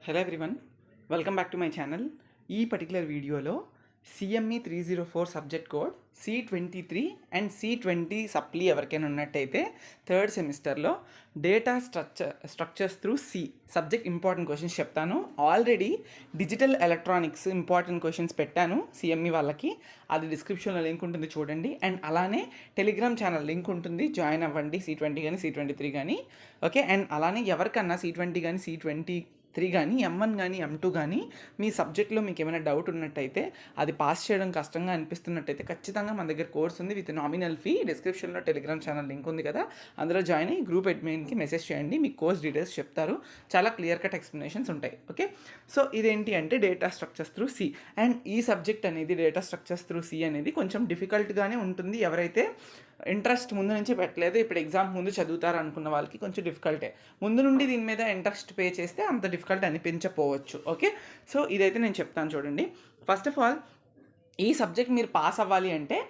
Hello everyone, welcome back to my channel. ఈ particular వీడియోలో CME 304 subject code C23 and C20 supply ఎవరికైనా ఉన్నట్టయితే third సెమిస్టర్లో data structures through C subject important questions చెప్తాను. Already digital electronics important questions పెట్టాను CME వాళ్ళకి. అది డిస్క్రిప్షన్లో లింక్ ఉంటుంది, చూడండి. అండ్ అలానే టెలిగ్రామ్ ఛానల్ లింక్ ఉంటుంది, జాయిన్ అవ్వండి. C20 కానీ C23 కానీ ఓకే. అండ్ అలానే ఎవరికన్నా C20 కానీ C23 కానీ M1 కానీ M2 కానీ మీ సబ్జెక్ట్లో మీకు ఏమైనా డౌట్ ఉన్నట్టయితే, అది పాస్ చేయడం కష్టంగా అనిపిస్తున్నట్టయితే ఖచ్చితంగా మన దగ్గర కోర్స్ ఉంది విత్ నామినల్ ఫీ. డిస్క్రిప్షన్లో టెలిగ్రామ్ ఛానల్ లింక్ ఉంది కదా, అందులో జాయిన్ అయ్యి గ్రూప్ అడ్మిన్కి మెసేజ్ చేయండి. మీకు కోర్స్ డీటెయిల్స్ చెప్తారు, చాలా క్లియర్ కట్ ఎక్స్ప్లెనేషన్స్ ఉంటాయి. ఓకే, సో ఇదేంటి అంటే data structures through C. And ఈ సబ్జెక్ట్ అనేది డేటా స్ట్రక్చర్స్ త్రూ సి అనేది కొంచెం డిఫికల్ట్గానే ఉంటుంది. ఎవరైతే ఇంట్రెస్ట్ ముందు నుంచి పెట్టలేదు, ఇప్పుడు ఎగ్జామ్ ముందు చదువుతారు అనుకున్న వాళ్ళకి కొంచెం డిఫికల్టే. ముందు నుండి దీని మీద ఇంట్రెస్ట్ పే చేస్తే అంత డిఫికల్ట్ అనిపించకపోవచ్చు. ఓకే, సో ఇదైతే నేను చెప్తాను చూడండి. ఫస్ట్ ఆఫ్ ఆల్, ఈ సబ్జెక్ట్ మీరు పాస్ అవ్వాలి అంటే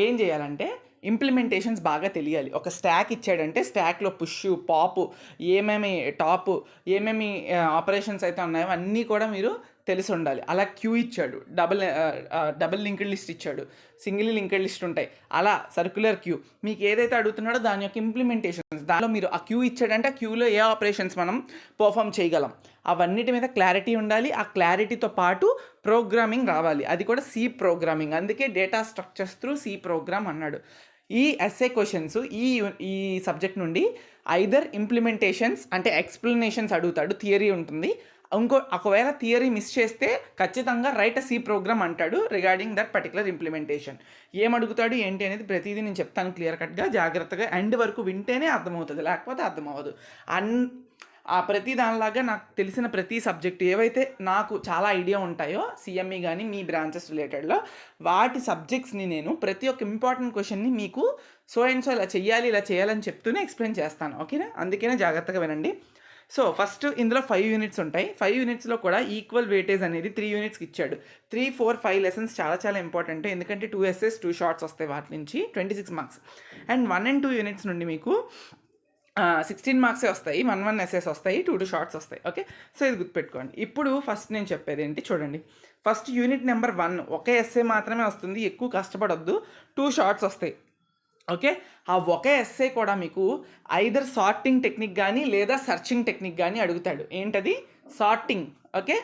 ఏం చేయాలంటే ఇంప్లిమెంటేషన్స్ బాగా తెలియాలి. ఒక స్టాక్ ఇచ్చాడంటే స్టాక్లో పుష్, పాప్, ఏమేమి టాప్, ఏమేమి ఆపరేషన్స్ అయితే ఉన్నాయో అన్నీ కూడా మీరు తెలిసి ఉండాలి. అలా క్యూ ఇచ్చాడు, డబుల్ లింక్డ్ లిస్ట్ ఇచ్చాడు, సింగిల్ లింక్డ్ లిస్ట్ ఉంటాయి, అలా సర్క్యులర్ క్యూ. మీకు ఏదైతే అడుగుతున్నాడో దాని యొక్క ఇంప్లిమెంటేషన్స్, దానిలో మీరు ఆ క్యూ ఇచ్చాడంటే ఆ క్యూలో ఏ ఆపరేషన్స్ మనం పర్ఫామ్ చేయగలం అవన్నిటి మీద క్లారిటీ ఉండాలి. ఆ క్లారిటీతో పాటు ప్రోగ్రామింగ్ రావాలి, అది కూడా సి ప్రోగ్రామింగ్. అందుకే data structures through C program అన్నాడు. ఈ ఎస్ఏ క్వశ్చన్స్ ఈ సబ్జెక్ట్ నుండి ఐదర్ ఇంప్లిమెంటేషన్స్ అంటే ఎక్స్ప్లెనేషన్స్ అడుగుతాడు, థియరీ ఉంటుంది. ఒకవేళ థియరీ మిస్ చేస్తే ఖచ్చితంగా రైట్ సి ప్రోగ్రామ్ అంటాడు రిగార్డింగ్ దట్ పర్టికులర్ ఇంప్లిమెంటేషన్. ఏం అడుగుతాడు ఏంటి అనేది ప్రతిదీ నేను చెప్తాను క్లియర్ కట్గా, జాగ్రత్తగా ఎండ్ వరకు వింటేనే అర్థమవుతుంది, లేకపోతే అర్థమవ్వదు. ఆ ప్రతి దానిలాగా నాకు తెలిసిన ప్రతి సబ్జెక్ట్ ఏవైతే నాకు చాలా ఐడియా ఉంటాయో సిఎంఈ కానీ మీ బ్రాంచెస్ రిలేటెడ్లో, వాటి సబ్జెక్ట్స్ని నేను ప్రతి ఒక్క ఇంపార్టెంట్ క్వశ్చన్ని మీకు సో అండ్ సో ఇలా చేయాలని చెప్తూనే ఎక్స్ప్లెయిన్ చేస్తాను. ఓకేనా, అందుకనే జాగ్రత్తగా వినండి. సో ఫస్ట్ ఇందులో 5 యూనిట్స్ ఉంటాయి. 5 యూనిట్స్లో కూడా ఈక్వల్ వెయిటేజ్ అనేది 3 యూనిట్స్కి ఇచ్చాడు. 3, 4, 5 లెసన్స్ చాలా ఇంపార్టెంట్, ఎందుకంటే 2 essays 2 షార్ట్స్ వస్తాయి, వాటి నుంచి 26 మార్క్స్. అండ్ 1 and 2 యూనిట్స్ నుండి మీకు 16 మార్క్సే వస్తాయి. 1 essays వస్తాయి, 2 షార్ట్స్ వస్తాయి. ఓకే, సో ఇది గుర్తుపెట్టుకోండి. ఇప్పుడు ఫస్ట్ నేను చెప్పేది ఏంటి చూడండి. ఫస్ట్ యూనిట్ నెంబర్ 1 ఒకే ఎస్సే మాత్రమే వస్తుంది, ఎక్కువ కష్టపడొద్దు. 2 షార్ట్స్ వస్తాయి. ఓకే, ఆ ఒకే ఎస్సే కూడా మీకు ఐదర్ సార్టింగ్ టెక్నిక్ కానీ లేదా సర్చింగ్ టెక్నిక్ కానీ అడుగుతాడు. ఏంటది? సార్టింగ్. ఓకే,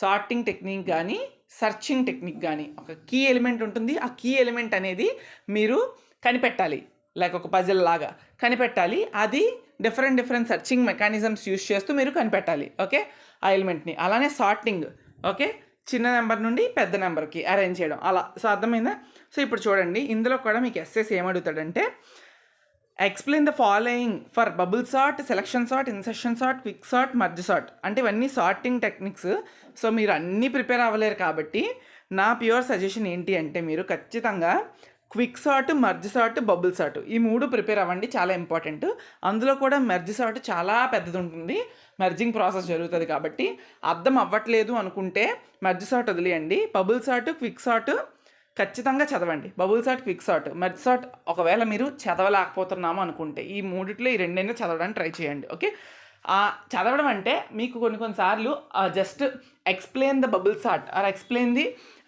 సార్టింగ్ టెక్నిక్ కానీ సర్చింగ్ టెక్నిక్ కానీ ఒక కీ ఎలిమెంట్ ఉంటుంది. ఆ కీ ఎలిమెంట్ అనేది మీరు కనిపెట్టాలి, లైక్ ఒక పజిల్ లాగా కనిపెట్టాలి. అది డిఫరెంట్ సర్చింగ్ మెకానిజమ్స్ యూస్ చేస్తూ మీరు కనిపెట్టాలి. ఓకే, ఆ ఎలిమెంట్ని. అలానే సార్టింగ్, ఓకే, చిన్న నెంబర్ నుండి పెద్ద నెంబర్కి అరేంజ్ చేయడం, అలా. సో అర్థమైందా? సో ఇప్పుడు చూడండి, ఇందులో కూడా మీకు ఎస్ఎస్ ఏమడుగుతాడంటే explain the following for bubble sort, selection sort, insertion sort, quick sort, merge sort. అంటే ఇవన్నీ సార్టింగ్ టెక్నిక్స్. సో మీరు అన్నీ ప్రిపేర్ అవ్వలేరు కాబట్టి నా ప్యూర్ సజెషన్ ఏంటి అంటే మీరు ఖచ్చితంగా quick sort, merge sort, bubble sort ఈ 3 ప్రిపేర్ అవ్వండి, చాలా ఇంపార్టెంట్. అందులో కూడా మర్జ్ సార్ట్ చాలా పెద్దది ఉంటుంది, మర్జింగ్ ప్రాసెస్ జరుగుతుంది కాబట్టి అర్థం అవ్వట్లేదు అనుకుంటే మర్జ్ సార్ట్ వదిలేయండి. బబుల్ సార్ట్, క్విక్ సార్ట్ ఖచ్చితంగా చదవండి. Bubble sort, quick sort, merge sort ఒకవేళ మీరు చదవలేకపోతున్నాము అనుకుంటే ఈ 3 ఈ 2 చదవడానికి ట్రై చేయండి. ఓకే, చదవడం అంటే మీకు కొన్నిసార్లు just explain the bubble sort or explain the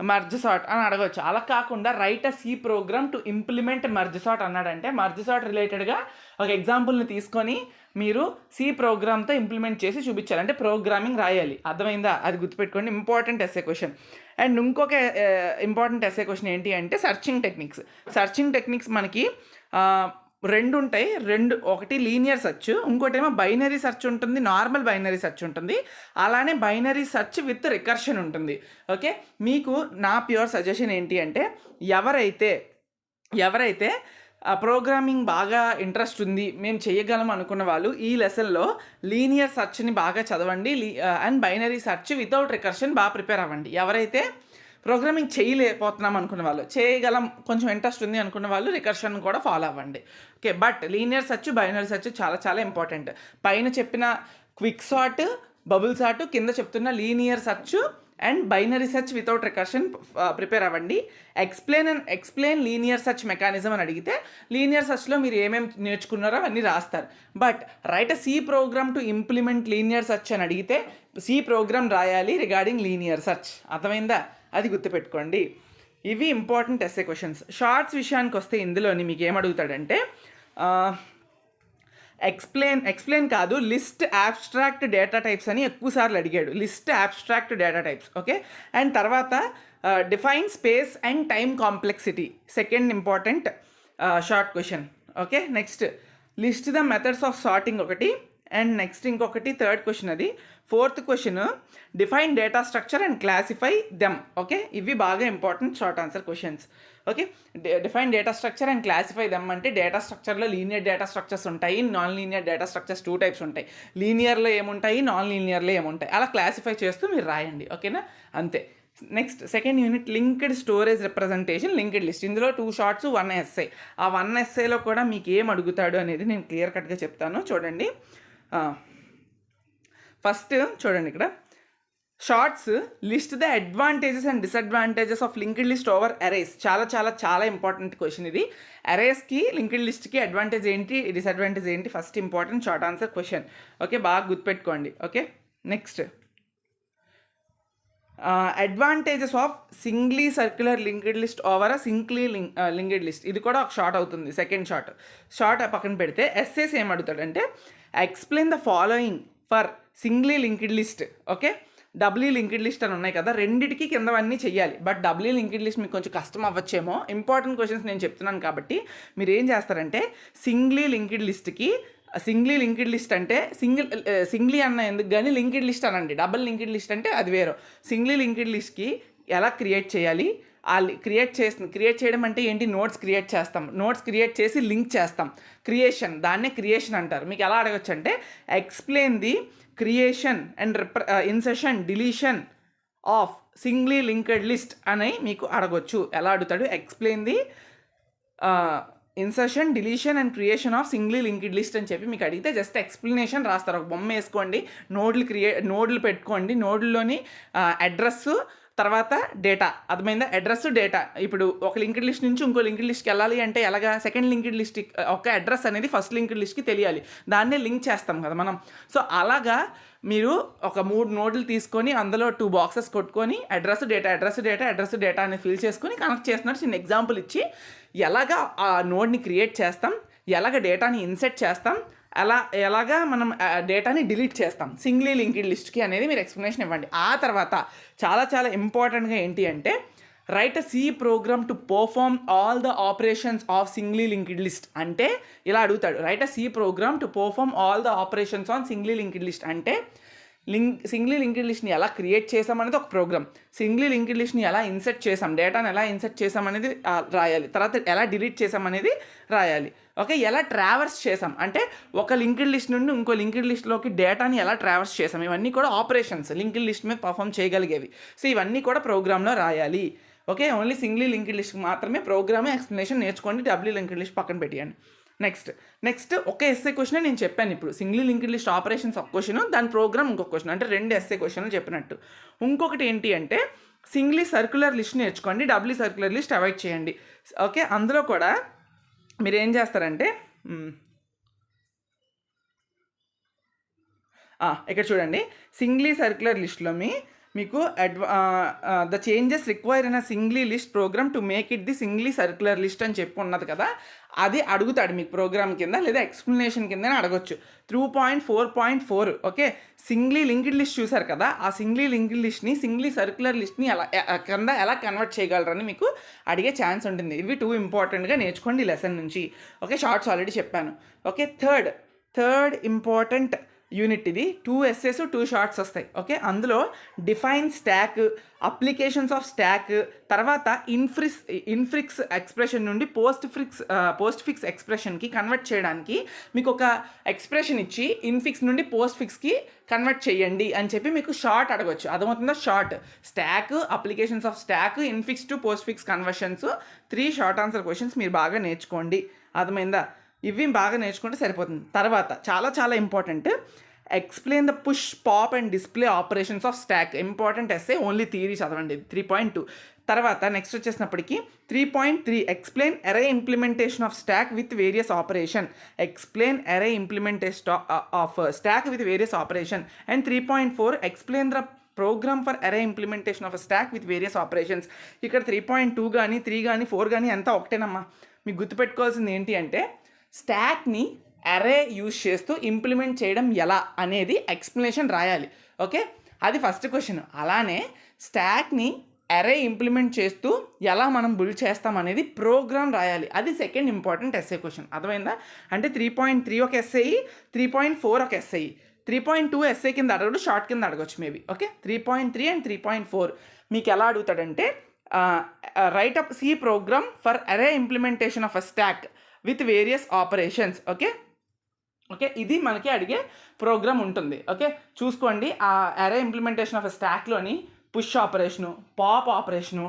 merge sort అని అడగవచ్చు. అలా కాకుండా write a C program to implement merge sort అన్నాడంటే మర్జ్ సార్ట్ రిలేటెడ్గా ఒక ఎగ్జాంపుల్ని తీసుకొని మీరు సి ప్రోగ్రామ్తో ఇంప్లిమెంట్ చేసి చూపించాలి, అంటే ప్రోగ్రామింగ్ రాయాలి. అర్థమైందా? అది గుర్తుపెట్టుకోండి, ఇంపార్టెంట్ ఎస్ఏ క్వశ్చన్. అండ్ ఇంకొక ఇంపార్టెంట్ ఎస్ఏ క్వశ్చన్ ఏంటి అంటే సర్చింగ్ టెక్నిక్స్. సర్చింగ్ టెక్నిక్స్ మనకి 2 ఉంటాయి. ఒకటి లీనియర్ సెర్చ్, ఇంకోటేమో బైనరీ సెర్చ్ ఉంటుంది, నార్మల్ బైనరీ సెర్చ్ ఉంటుంది, అలానే బైనరీ సెర్చ్ విత్ రికర్షన్ ఉంటుంది. ఓకే, మీకు నా ప్యూర్ సజెషన్ ఏంటి అంటే ఎవరైతే ప్రోగ్రామింగ్ బాగా ఇంట్రెస్ట్ ఉంది, మేము చేయగలం అనుకున్న వాళ్ళు ఈ లెసన్లో లీనియర్ సెర్చ్ని బాగా చదవండి. And binary search without recursion బాగా ప్రిపేర్ అవ్వండి. ఎవరైతే ప్రోగ్రామింగ్ చేయలేకపోతున్నాం అనుకున్న వాళ్ళు, చేయగలం కొంచెం ఇంట్రెస్ట్ ఉంది అనుకున్న వాళ్ళు రికర్షన్ కూడా ఫాలో అవ్వండి. Okay, but linear search, binary search చాలా ఇంపార్టెంట్. పైన చెప్పిన క్విక్ సార్ట్, బబుల్ సార్ట్, కింద చెప్తున్న linear search and binary search without recursion prepare అవ్వండి. ఎక్స్ప్లెయిన్ లీనియర్ సెర్చ్ మెకానిజం అని అడిగితే లీనియర్ సెర్చ్లో మీరు ఏమేమి నేర్చుకున్నారో అవన్నీ రాస్తారు. But write C program to implement linear search అని అడిగితే సి ప్రోగ్రామ్ రాయాలి రిగార్డింగ్ లీనియర్ సెర్చ్. అర్థమైందా? అది గుర్తుపెట్టుకోండి. ఇవి ఇంపార్టెంట్ ఎస్ఏ క్వశ్చన్స్. షార్ట్స్ విషయానికి వస్తే ఇందులోని మీకు ఏమడుగుతాడంటే ఎక్స్ప్లెయిన్ కాదు, లిస్ట్ యాబ్స్ట్రాక్ట్ డేటా టైప్స్ అని ఎక్కువసార్లు అడిగాడు. List abstract data types, okay. And తర్వాత define space and time complexity, second important short question, okay. Next list the methods of sorting ఒకటి, అండ్ నెక్స్ట్ ఇంకొకటి థర్డ్ క్వశ్చన్. అది fourth question define data structure and classify them, okay. ఇవి బాగా important short answer questions, okay. Define data structure and classify them అంటే data స్ట్రక్చర్లో linear data structures ఉంటాయి, non linear data structures 2 types ఉంటాయి. లీనియర్లో ఏముంటాయి, non లీనియర్లో ఏముంటాయి, అలా క్లాసిఫై చేస్తూ మీరు రాయండి, ఓకేనా? అంతే. Next second unit linked storage representation, linked list. ఇందులో 2 షార్ట్స్ 1 ఎస్ఏ. ఆ 1 ఎస్ఏలో కూడా మీకు ఏం అడుగుతాడు అనేది నేను క్లియర్ కట్గా చెప్తాను, చూడండి. ఫస్ట్ చూడండి, ఇక్కడ shorts list the advantages and disadvantages of linked list over arrays. చాలా చాలా చాలా ఇంపార్టెంట్ క్వశ్చన్ ఇది. అరేస్కి లింక్డ్ లిస్ట్కి అడ్వాంటేజ్ ఏంటి, డిసడ్వాంటేజ్ ఏంటి, first important short answer question, okay. బాగా గుర్తుపెట్టుకోండి, okay. Next advantages of singly circular linked list over a singly linked list. ఇది కూడా ఒక షార్ట్ అవుతుంది, సెకండ్ షార్ట్ పక్కన పెడితే ఎస్ఏస్ ఏం అడుగుతాడంటే explain the following for singly linked list, okay. Doubly linked list అని ఉన్నాయి కదా, రెండిటికి కిందవన్నీ చెయ్యాలి. బట్ డబ్లీ లింక్డ్ లిస్ట్ మీకు కొంచెం కష్టం అవ్వచ్చేమో. ఇంపార్టెంట్ క్వశ్చన్స్ నేను చెప్తున్నాను కాబట్టి మీరు ఏం చేస్తారంటే సింగ్లీ లింక్డ్ లిస్ట్కి, సింగ్లీ లింక్డ్ లిస్ట్ అంటే సింగ్లీ అన్న ఎందుకు కానీ లింక్డ్ లిస్ట్ అనండి. డబుల్ లింక్డ్ లిస్ట్ అంటే అది వేరు. సింగ్లీ లింక్డ్ లిస్ట్కి ఎలా క్రియేట్ చేయాలి, క్రియేట్ చేయడం అంటే ఏంటి, నోట్స్ క్రియేట్ చేస్తాం, నోట్స్ క్రియేట్ చేసి లింక్ చేస్తాం, క్రియేషన్, దాన్నే క్రియేషన్ అంటారు. మీకు ఎలా అడగచ్చు అంటే explain the creation and insertion deletion of singly linked list అని మీకు అడగొచ్చు. ఎలా అడుగుతాడు, explain the insertion deletion and creation of singly linked list అని చెప్పి మీకు అడిగితే జస్ట్ ఎక్స్ప్లెనేషన్ రాస్తారు. ఒక బొమ్మ వేసుకోండి, నోడ్లు పెట్టుకోండి, నోడ్లోని అడ్రస్ తర్వాత డేటా, అర్థమైందా? Address data. ఇప్పుడు ఒక లింక్డ్ లిస్ట్ నుంచి ఇంకో లింక్డ్ లిస్ట్కి వెళ్ళాలి అంటే ఎలాగా, సెకండ్ లింక్డ్ లిస్ట్ ఒక అడ్రస్ అనేది ఫస్ట్ లింక్డ్ లిస్ట్కి తెలియాలి, దాన్నే లింక్ చేస్తాం కదా మనం. సో అలాగా మీరు ఒక 3 నోడ్లు తీసుకొని అందులో 2 బాక్సెస్ కొట్టుకొని అడ్రస్ డేటా అని ఫిల్ చేసుకొని కనెక్ట్ చేస్తున్నారు. చిన్న ఎగ్జాంపుల్ ఇచ్చి ఎలాగా ఆ నోడ్ని క్రియేట్ చేస్తాం, ఎలాగ డేటాని ఇన్సెట్ చేస్తాం, ఎలాగా మనం డేటాని డిలీట్ చేస్తాం సింగ్లీ లింక్డ్ లిస్ట్కి అనేది మీరు ఎక్స్ప్లెనేషన్ ఇవ్వండి. ఆ తర్వాత చాలా చాలా ఇంపార్టెంట్గా ఏంటి అంటే write a C program to perform all the operations of singly linked list. అంటే ఇలా అడుగుతాడు, write a C program to perform all the operations on singly linked list. అంటే సింగ్లీ లింక్డ్ లిస్ట్ని ఎలా క్రియేట్ చేసామనేది ఒక ప్రోగ్రామ్, సింగ్లీ లింక్డ్ లిస్ట్ని ఎలా insert చేసాం, డేటాను ఎలా ఇన్సర్ట్ చేసామనేది రాయాలి, తర్వాత ఎలా డిలీట్ చేసామనేది రాయాలి, ఓకే. ఎలా ట్రావర్స్ చేసాం అంటే ఒక లింక్డ్ లిస్ట్ నుండి ఇంకో లింక్డ్ లిస్ట్లోకి డేటాని ఎలా ట్రావర్స్ చేసాం, ఇవన్నీ కూడా ఆపరేషన్స్ లింక్డ్ లిస్ట్ మీద పర్ఫామ్ చేయగలిగేవి. సో ఇవన్నీ కూడా ప్రోగ్రామ్లో రాయాలి, ఓకే. ఓన్లీ సింగ్లీ లింక్డ్ లిస్ట్ మాత్రమే ప్రోగ్రామ్ ఎక్స్ప్లెనేషన్ నేర్చుకోండి, డబ్ల్యూ లింక్డ్ లిస్ట్ పక్కన పెట్టియండి. నెక్స్ట్ ఒక ఎస్ఏ క్వశ్చన్ నేను చెప్పాను ఇప్పుడు, సింగ్లీ లింక్డ్ లిస్ట్ ఆపరేషన్స్ ఒక క్వశ్చన్, దాని ప్రోగ్రామ్ ఇంకొక క్వశ్చన్, అంటే 2 ఎస్ఏ క్వశ్చన్లు చెప్పినట్టు. ఇంకొకటి ఏంటి అంటే సింగ్లీ సర్క్యులర్ లిస్ట్ నేర్చుకోండి, డబ్లీ సర్క్యులర్ లిస్ట్ అవాయిడ్ చేయండి, ఓకే. అందులో కూడా మీరు ఏం చేస్తారంటే ఇక్కడ చూడండి, సింగ్లీ సర్క్యులర్ లిస్ట్లో మీకు the changes require in a singly list program to make it the singly circular list అని చెప్పి ఉన్నది కదా, అది అడుగుతాడు మీకు ప్రోగ్రామ్ కింద లేదా ఎక్స్ప్లెనేషన్ కింద అడగొచ్చు. 3.4.4, ఓకే. సింగ్లీ లింక్డ్ లిస్ట్ చూసారు కదా, ఆ సింగ్లీ లింక్డ్ లిస్ట్ని సింగ్లీ సర్క్యులర్ లిస్ట్ని ఎలా కన్వర్ట్ చేయగలరని మీకు అడిగే ఛాన్స్ ఉంటుంది. ఇవి 2 ఇంపార్టెంట్గా నేర్చుకోండి లెసన్ నుంచి, ఓకే. షార్ట్స్ ఆల్రెడీ చెప్పాను, ఓకే. థర్డ్ ఇంపార్టెంట్ యూనిట్ ఇది. 2 ఎస్ఏస్ 2 షార్ట్స్ వస్తాయి, ఓకే. అందులో define stock, applications of stock, తర్వాత ఇన్ఫిక్స్ ఎక్స్ప్రెషన్ నుండి పోస్ట్ ఫిక్స్ ఎక్స్ప్రెషన్కి కన్వర్ట్ చేయడానికి మీకు ఒక ఎక్స్ప్రెషన్ ఇచ్చి ఇన్ఫిక్స్ నుండి పోస్ట్ ఫిక్స్కి కన్వర్ట్ చేయండి అని చెప్పి మీకు షార్ట్ అడగవచ్చు. అర్థమవుతుందా? Short stock, applications of stock, infix to post fix conversions, 3 short answer questions మీరు బాగా నేర్చుకోండి, అర్థమైందా? ఇవి బాగా నేర్చుకుంటే సరిపోతుంది. తర్వాత చాలా చాలా important explain the push pop and display operations of stack. Important essay, only theory చదవండి. 3.2. తర్వాత నెక్స్ట్ వచ్చేసినప్పటికి 3.3 explain array implementation of stack with various operation. Explain array implementation of stack with various operation. And 3.4 explain the program for array implementation of stack with various operations. ఇక్కడ 3.2 కానీ 3 కానీ 4 కానీ అంతా ఒకటేనమ్మా. మీకు గుర్తుపెట్టుకోవాల్సింది ఏంటి అంటే స్టాక్ని అరే యూజ్ చేస్తూ ఇంప్లిమెంట్ చేయడం ఎలా అనేది ఎక్స్ప్లెనేషన్ రాయాలి. ఓకే, అది ఫస్ట్ క్వశ్చన్. అలానే స్టాక్ని అరే ఇంప్లిమెంట్ చేస్తూ ఎలా మనం బిల్డ్ చేస్తాం అనేది ప్రోగ్రామ్ రాయాలి. అది సెకండ్ ఇంపార్టెంట్ ఎస్ఏ క్వశ్చన్. అర్థమైందా? అంటే 3.3 ఒక ఎస్ఐ, 3.4 ఒక ఎస్ఐ. 3.2 ఎస్ఐ కింద అడగడు, షార్ట్ కింద అడగచ్చు మేబీ. ఓకే, 3.3 అండ్ 3.4 మీకు ఎలా అడుగుతాడంటే write up C program for array implementation of a stack with various operations. Okay okay, ఇది మనకి అడిగే ప్రోగ్రామ్ ఉంటుంది. ఓకే, చూసుకోండి. ఆ అరే ఇంప్లిమెంటేషన్ ఆఫ్ స్టాక్లోని push operation, pop operation,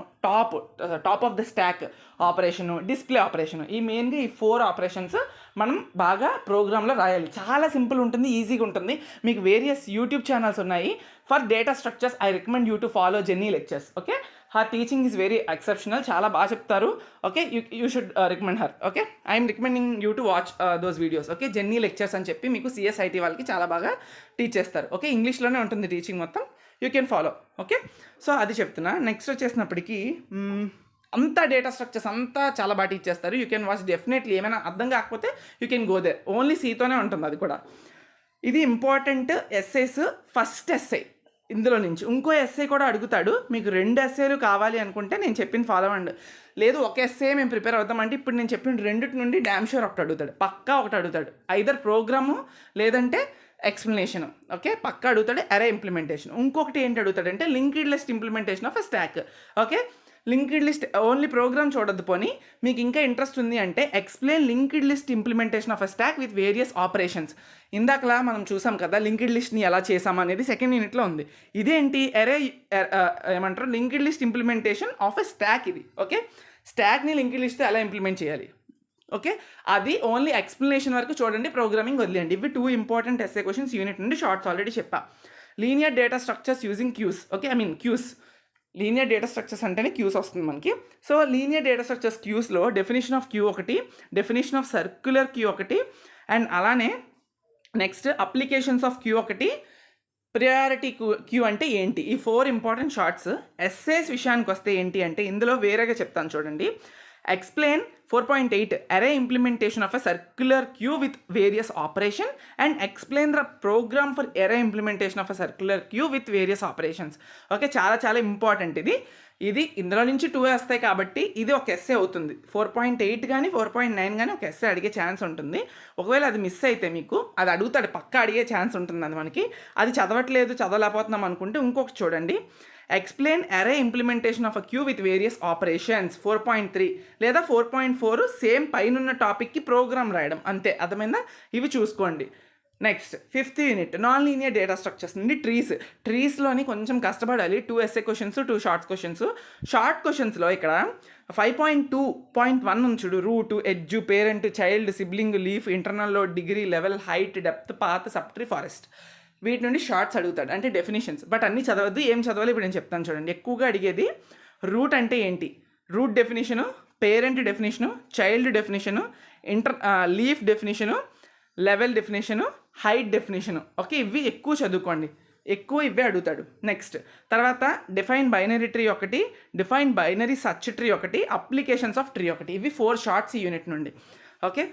top of the stack operation, display operation, ఈ మెయిన్గా ఈ 4 ఆపరేషన్స్ మనం బాగా ప్రోగ్రాంలో రాయాలి. చాలా సింపుల్ ఉంటుంది, ఈజీగా ఉంటుంది. మీకు వేరియస్ యూట్యూబ్ ఛానల్స్ ఉన్నాయి for data structures. I recommend you to follow jenny lectures. Okay, her teaching is very exceptional, చాలా బాగా చెప్తారు. Okay, you should recommend her. Okay, I'm recommending you to watch those videos. Okay, jenny lectures అని చెప్పి మీకు CSIT వాళ్ళకి చాలా బాగా teach చేస్తారు. ఓకే, ఇంగ్లీష్లోనే ఉంటుంది టీచింగ్ మొత్తం, you can follow. Okay, so అది చెప్తున్నా. నెక్స్ట్ వచ్చేసినప్పటికీ అంతా డేటా స్ట్రక్చర్స్ అంతా చాలా బాగా టీచ్ చేస్తారు. You can watch definitely. ఏమైనా అర్థం కాకపోతే you can go there. Only సీతోనే ఉంటుంది అది కూడా. ఇది ఇంపార్టెంట్ ఎస్సేస్, ఫస్ట్ ఎస్సే. ఇందులో నుంచి ఇంకో ఎస్సే కూడా అడుగుతాడు. మీకు 2 ఎస్సేలు కావాలి అనుకుంటే నేను చెప్పిన ఫాలో అవ్వండి. లేదు ఒక ఎస్సే మేము ప్రిపేర్ అవుతామంటే ఇప్పుడు నేను చెప్పిన 2 నుండి డ్యామ్ షూర్ ఒకటి అడుగుతాడు, పక్కా ఒకటి అడుగుతాడు. ఐదర్ ప్రోగ్రాము లేదంటే ఎక్స్ప్లెనేషన్. ఓకే, పక్కా అడుగుతాడు. Array implementation. ఇంకొకటి ఏంటి అడుగుతాడంటే linked list implementation of a stack. Okay, linked list only program చూడద్దు. పోనీ మీకు ఇంకా ఇంట్రెస్ట్ ఉంది అంటే explain linked list implementation of a stack with various operations. ఇందాకలా మనం చూసాం కదా లింక్డ్ లిస్ట్ని ఎలా చేసామనేది సెకండ్ యూనిట్లో ఉంది. ఇదేంటి అరే ఏమంటారు linked list implementation of a stack. ఇది ఓకే, స్టాక్ని లింక్డ్ లిస్ట్ ఎలా ఇంప్లిమెంట్ చేయాలి. ఓకే, అది ఓన్లీ ఎక్స్ప్లెనేషన్ వరకు చూడండి, ప్రోగ్రామింగ్ వదిలేయండి. ఇవి 2 ఇంపార్టెంట్ ఎస్ఏ క్వశ్చన్స్ యూనిట్ నుండి. షార్ట్స్ ఆల్రెడీ చెప్పా. Linear data structures using queues. Okay, I mean queues. Linear data structures అంటేనే క్యూస్ వస్తుంది మనకి. సో లీనియర్ డేటా స్ట్రక్చర్స్ క్యూస్లో డెఫినేషన్ ఆఫ్ క్యూ ఒకటి, డెఫినేషన్ ఆఫ్ సర్క్యులర్ క్యూ ఒకటి, అండ్ అలానే next applications of queue ఒకటి, priority queue అంటే ఏంటి, ఈ 4 ఇంపార్టెంట్ షార్ట్స్. ఎస్సేస్ విషయానికి వస్తే ఏంటి అంటే ఇందులో వేరేగా చెప్తాను చూడండి. Explain 4.8 array implementation of a circular queue with various operation and explain the program for array implementation of a circular queue with various operations. Okay, చాలా చాలా ఇంపార్టెంట్ ఇది ఇందులో నుంచి 2 వస్తాయి కాబట్టి ఇది ఒక ఎస్సే అవుతుంది. 4.8 కానీ 4.9 కానీ ఒక ఎస్సే అడిగే ఛాన్స్ ఉంటుంది. ఒకవేళ అది మిస్ అయితే మీకు అది అడుగుతాడు, పక్కా అడిగే ఛాన్స్ ఉంటుంది. అది మనకి అది చదవలేకపోతున్నాం అనుకుంటే ఇంకొకటి చూడండి. Explain array implementation of a queue with various operations 4.3 లేదా 4.4 సేమ్ పైన టాపిక్కి ప్రోగ్రామ్ రాయడం అంతే. అర్థమైందా? ఇవి చూసుకోండి. Next 5th unit non linear data structures నుండి ట్రీస్లోని కొంచెం కష్టపడాలి. 2 SA questions, 2 short questions. Short క్వశ్చన్స్లో ఇక్కడ 5.2.1 ఉంది చూడు. Root, edge, parent, child, sibling, leaf, internal node, degree, level, height, depth, path, subtree, forest. వీటి నుండి షార్ట్స్ అడుగుతాడు, అంటే డెఫినేషన్స్. బట్ అన్నీ చదవద్దు, ఏం చదవాలి ఇప్పుడు నేను చెప్తాను చూడండి. ఎక్కువగా అడిగేది రూట్ అంటే ఏంటి, root definition, parent definition, child definition, leaf definition, level definition, height definition. Okay, ఇవి ఎక్కువ చదువుకోండి, ఎక్కువ ఇవే అడుగుతాడు. నెక్స్ట్ తర్వాత డిఫైన్ బైనరీ ట్రీ ఒకటి, డిఫైన్ బైనరీ సర్చ్ ట్రీ ఒకటి, అప్లికేషన్స్ ఆఫ్ ట్రీ ఒకటి. ఇవి 4 షార్ట్స్ ఈ యూనిట్ నుండి. ఓకే,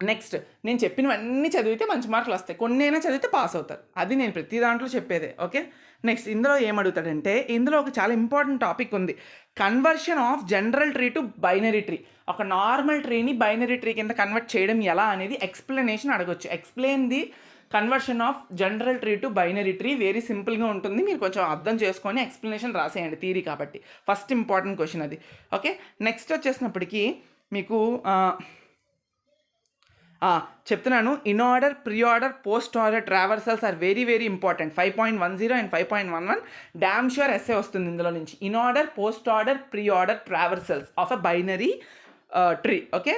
నెక్స్ట్ నేను చెప్పినవన్నీ చదివితే మంచి మార్కులు వస్తాయి, కొన్ని అయినా చదివితే పాస్ అవుతారు. అది నేను ప్రతి దాంట్లో చెప్పేదే. ఓకే, నెక్స్ట్ ఇందులో ఏమడుగుతాడంటే ఇందులో ఒక చాలా ఇంపార్టెంట్ టాపిక్ ఉంది, conversion of general tree to binary tree. ఒక నార్మల్ ట్రీని బైనరీ ట్రీ కింద కన్వర్ట్ చేయడం ఎలా అనేది ఎక్స్ప్లెనేషన్ అడగొచ్చు. Explain the conversion of general tree to binary tree. Very సింపుల్గా ఉంటుంది, మీరు కొంచెం అర్థం చేసుకొని ఎక్స్ప్లెనేషన్ రాసేయండి, థియరీ కాబట్టి. ఫస్ట్ ఇంపార్టెంట్ క్వశ్చన్ అది. ఓకే, నెక్స్ట్ వచ్చేసినప్పటికీ మీకు చెప్తున్నాను, inorder, preorder, postorder traversals are very very important. 5.10 and 5.11 dam sure essay వస్తుంది ఇందులో నుంచి. Inorder, postorder, preorder traversals of a binary tree. Okay,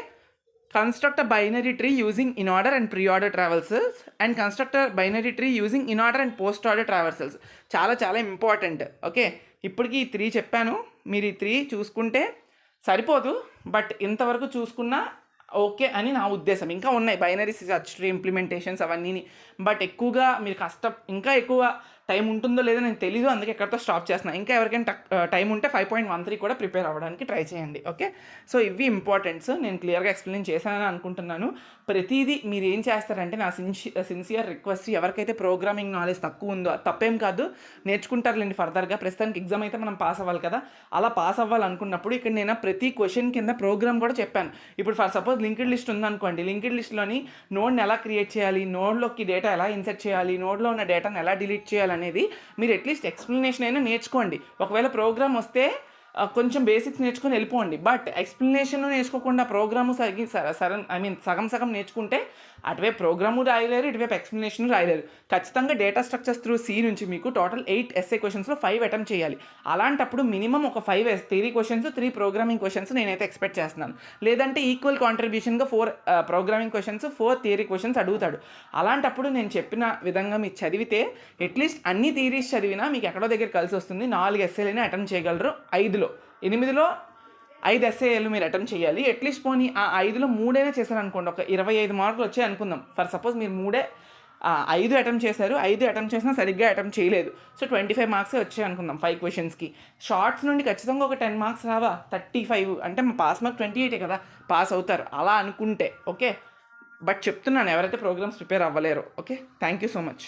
construct a binary tree using in-order and pre-order traversals and construct a binary tree using in-order and post-order traversals. చాలా చాలా important. Okay, ఇప్పటికి ఈ 3 చెప్పాను. మీరు ఈ 3 చూసుకుంటే సరిపోదు, but ఇంతవరకు చూసుకున్నా ఓకే అని నా ఉద్దేశం. ఇంకా ఉన్నాయి బైనరీ సెర్చ్ ట్రీ ఇంప్లిమెంటేషన్స్ అవన్నీ, బట్ ఎక్కువగా మీరు ఇంకా ఎక్కువ టైం ఉంటుందో లేదో నేను తెలీదు, అందుకే ఎక్కడితో స్టాప్ చేస్తున్నాను. ఇంకా ఎవరికైనా టైం ఉంటే 5.13 కూడా ప్రిపేర్ అవ్వడానికి ట్రై చేయండి. ఓకే, సో ఇవి ఇంపార్టెంట్స్ నేను క్లియర్గా ఎక్స్ప్లెయిన్ చేశానని అనుకుంటున్నాను. ప్రతిదీ మీరు ఏం చేస్తారంటే నా సిన్సియర్ రిక్వెస్ట్, ఎవరికైతే ప్రోగ్రామింగ్ నాలెడ్జ్ తక్కువ ఉందో తప్పేం కాదు, నేర్చుకుంటారులేండి ఫర్దర్గా. ప్రస్తుతానికి ఎగ్జామ్ అయితే మనం పాస్ అవ్వాలి కదా, అలా పాస్ అవ్వాలనుకున్నప్పుడు ఇక్కడ నేను ప్రతి క్వశ్చన్ కింద ప్రోగ్రామ్ కూడా చెప్పాను. ఇప్పుడు ఫర్ సపోజ్ లింక్డ్ లిస్ట్ ఉందనుకోండి, లింక్డ్ లిస్ట్లోని నోడ్ని ఎలా క్రియేట్ చేయాలి, నోడ్లోకి డేటా ఎలా ఇన్సర్ట్ చేయాలి, నోడ్లో ఉన్న డేటాను ఎలా డిలీట్ చేయాలి అనేది మీరు అట్లీస్ట్ ఎక్స్ప్లెనేషన్ అయినా నేర్చుకోండి. ఒకవేళ ప్రోగ్రామ్ వస్తే కొంచెం బేసిక్స్ నేర్చుకొని వెళ్ళిపోండి, బట్ ఎక్స్ప్లెనేషన్ నేర్చుకోకుండా ప్రోగ్రాము సగం సగం నేర్చుకుంటే అటువైపు ప్రోగ్రాము రాయలేరు, ఇటువైపు ఎక్స్ప్లెనేషన్ రాయలేరు. ఖచ్చితంగా డేటా స్ట్రక్చర్స్ త్రూ సి నుంచి మీకు టోటల్ 8 ఎస్ఏ క్వశ్చన్స్లో 5 అటెంప్ట్ చేయాలి. అలాంటప్పుడు మినిమం ఒక 5 థియరీ క్వశ్చన్స్ 3 ప్రోగ్రామింగ్ క్వశ్చన్స్ నేనైతే ఎక్స్పెక్ట్ చేస్తున్నాను. లేదంటే ఈక్వల్ కాంట్రిబ్యూషన్గా 4 ప్రోగ్రామింగ్ క్వశ్చన్స్ 4 థియరీ క్వశ్చన్స్ అడుగుతాడు. అలాంటప్పుడు నేను చెప్పిన విధంగా మీరు చదివితే అట్లీస్ట్ అన్ని థియరీస్ చదివినా మీకు ఎక్కడో దగ్గర కలిసి వస్తుంది. 4 ఎస్ఏలైనా అటెంప్ట్ చేయగలరు. 8లో 5 ఎస్ఏలు మీరు అటెంప్ట్ చేయాలి. అట్లీస్ట్ పోనీ ఆ 5లో 3 చేశారనుకోండి, ఒక 25 మార్కులు వచ్చాయి అనుకుందాం. ఫర్ సపోజ్ మీరు 5 అటెంప్ట్ చేశారు, 5 అటెంప్ట్ చేసినా సరిగ్గా అటెంప్ట్ చేయలేదు, సో 25 మార్క్సే వచ్చాయి అనుకుందాం 5 క్వశ్చన్స్కి. షార్ట్స్ నుండి ఖచ్చితంగా ఒక 10 మార్క్స్ రావా, 35 అంటే మా పాస్ మార్క్ 28 కదా, పాస్ అవుతారు అలా అనుకుంటే. ఓకే, బట్ చెప్తున్నాను ఎవరైతే ప్రోగ్రామ్స్ ప్రిపేర్ అవ్వలేరు. Okay, thank you so much.